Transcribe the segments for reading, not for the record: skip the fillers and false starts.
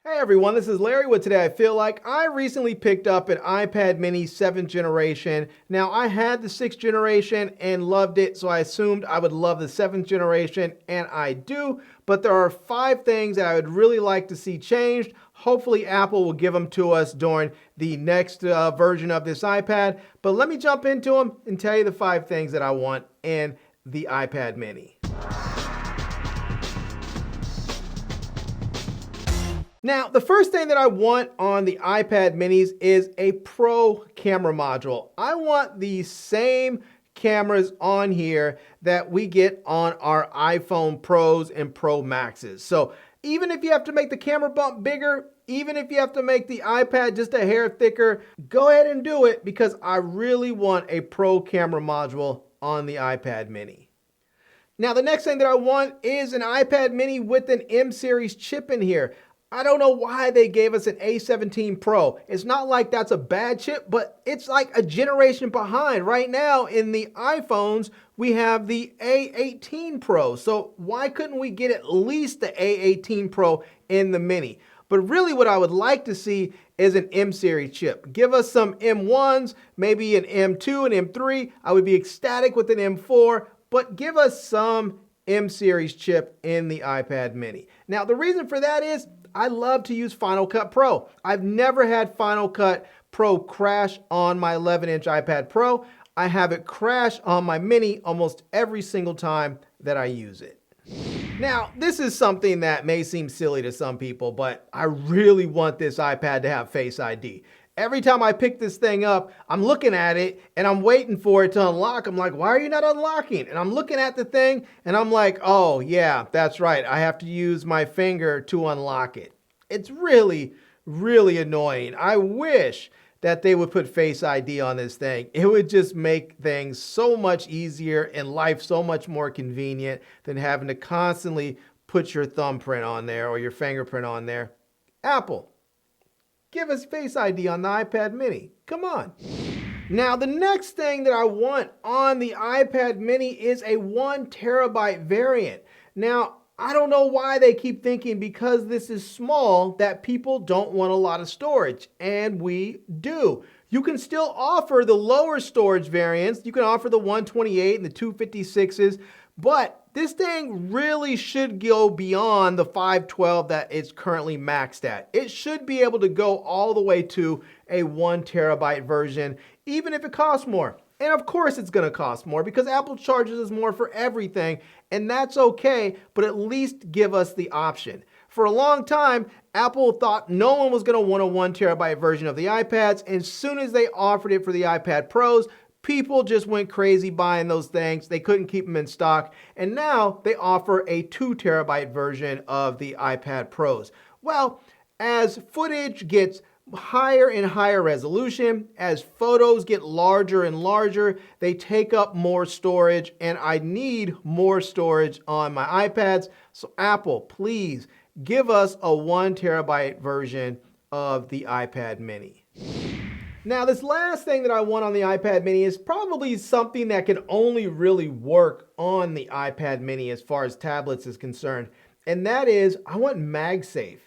Hey everyone, this is Larry with Today I Feel Like. I recently picked up an iPad mini 7th generation. Now I had the 6th generation and loved it, so I assumed I would love the 7th generation, and I do, but there are 5 things that I would really like to see changed. Hopefully Apple will give them to us during the next version of this iPad, but let me jump into them and tell you the 5 things that I want in the iPad mini. Now, the first thing that I want on the iPad minis is a Pro camera module. I want the same cameras on here that we get on our iPhone Pros and Pro Maxes. So even if you have to make the camera bump bigger, even if you have to make the iPad just a hair thicker, go ahead and do it because I really want a Pro camera module on the iPad mini. Now, the next thing that I want is an iPad mini with an M series chip in here. I don't know why they gave us an A17 Pro. It's not like that's a bad chip, but it's like a generation behind. Right now in the iPhones, we have the A18 Pro. So why couldn't we get at least the A18 Pro in the mini? But really what I would like to see is an M series chip. Give us some M1s, maybe an M2 and M3. I would be ecstatic with an M4, but give us some M series chip in the iPad mini. Now the reason for that is I love to use Final Cut Pro. I've never had Final Cut Pro crash on my 11-inch iPad Pro. I have it crash on my mini almost every single time that I use it. Now, this is something that may seem silly to some people, but I really want this iPad to have Face ID. Every time I pick this thing up, I'm looking at it and I'm waiting for it to unlock. I'm like, why are you not unlocking? And I'm looking at the thing and I'm like, oh yeah, that's right. I have to use my finger to unlock it. It's really, really annoying. I wish that they would put Face ID on this thing. It would just make things so much easier and life so much more convenient than having to constantly put your thumbprint on there or your fingerprint on there. Apple, give us Face ID on the iPad mini. Come on. Now, the next thing that I want on the iPad mini is a 1TB variant. Now, I don't know why they keep thinking because this is small that people don't want a lot of storage, and we do. You can still offer the lower storage variants. You can offer the 128 and the 256s, but this thing really should go beyond the 512 that it's currently maxed at. It should be able to go all the way to a 1TB version, even if it costs more. And of course it's going to cost more because Apple charges us more for everything, and that's okay, but at least give us the option. For a long time, Apple thought no one was going to want a 1TB version of the iPads, and as soon as they offered it for the iPad Pros, people just went crazy buying those things. They couldn't keep them in stock, and now they offer a 2TB version of the iPad Pros. Well, as footage gets higher and higher resolution, as photos get larger and larger, they take up more storage, and I need more storage on my iPads. So Apple, please give us a 1TB version of the iPad mini. Now, this last thing that I want on the iPad mini is probably something that can only really work on the iPad mini as far as tablets is concerned, and that is I want MagSafe.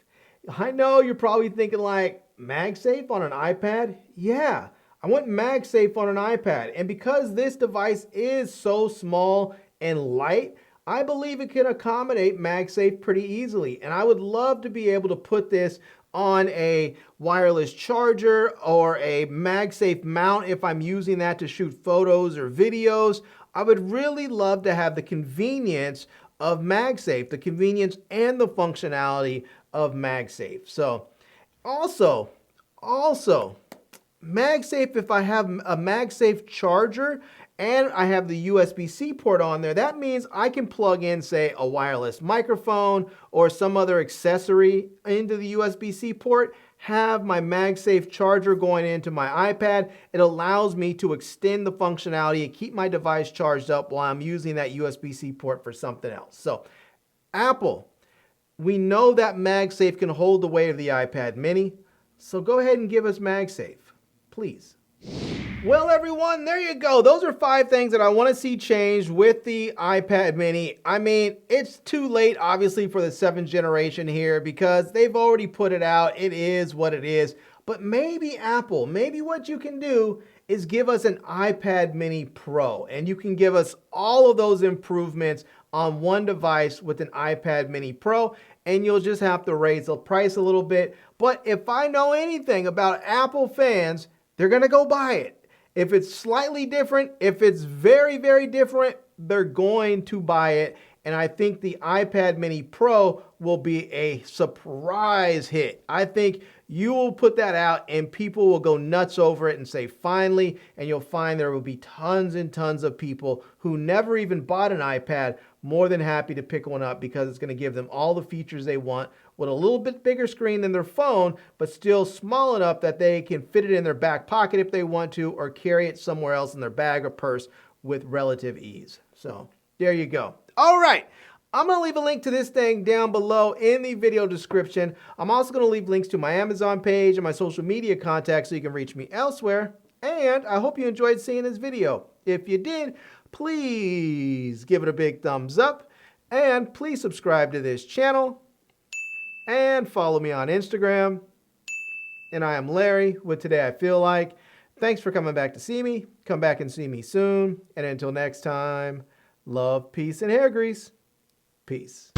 I know you're probably thinking like, MagSafe on an iPad? Yeah, I want MagSafe on an iPad. And because this device is so small and light, I believe it can accommodate MagSafe pretty easily. And I would love to be able to put this on a wireless charger or a MagSafe mount if I'm using that to shoot photos or videos. I would really love to have the convenience of MagSafe, the convenience and the functionality of MagSafe. So, Also, MagSafe, if I have a MagSafe charger and I have the USB-C port on there, that means I can plug in, say, a wireless microphone or some other accessory into the USB-C port, have my MagSafe charger going into my iPad. It allows me to extend the functionality and keep my device charged up while I'm using that USB-C port for something else. So, Apple, we know that MagSafe can hold the weight of the iPad mini, so go ahead and give us MagSafe, please. Well, everyone, there you go. Those are 5 things that I want to see changed with the iPad mini. I mean, it's too late, obviously, for the 7th generation here because they've already put it out. It is what it is. But maybe Apple, maybe what you can do is give us an iPad mini Pro, and you can give us all of those improvements on one device with an iPad mini Pro, and you'll just have to raise the price a little bit. But if I know anything about Apple fans, they're going to go buy it. If it's slightly different, if it's very, very different, they're going to buy it. And I think the iPad mini Pro will be a surprise hit. I think you will put that out and people will go nuts over it and say, finally, and you'll find there will be tons and tons of people who never even bought an iPad more than happy to pick one up because it's going to give them all the features they want with a little bit bigger screen than their phone, but still small enough that they can fit it in their back pocket if they want to, or carry it somewhere else in their bag or purse with relative ease. So there you go. All right. I'm going to leave a link to this thing down below in the video description. I'm also going to leave links to my Amazon page and my social media contacts so you can reach me elsewhere. And I hope you enjoyed seeing this video. If you did, please give it a big thumbs up. And please subscribe to this channel. And follow me on Instagram. And I am Larry with Today I Feel Like. Thanks for coming back to see me. Come back and see me soon. And until next time, love, peace, and hair grease. Peace.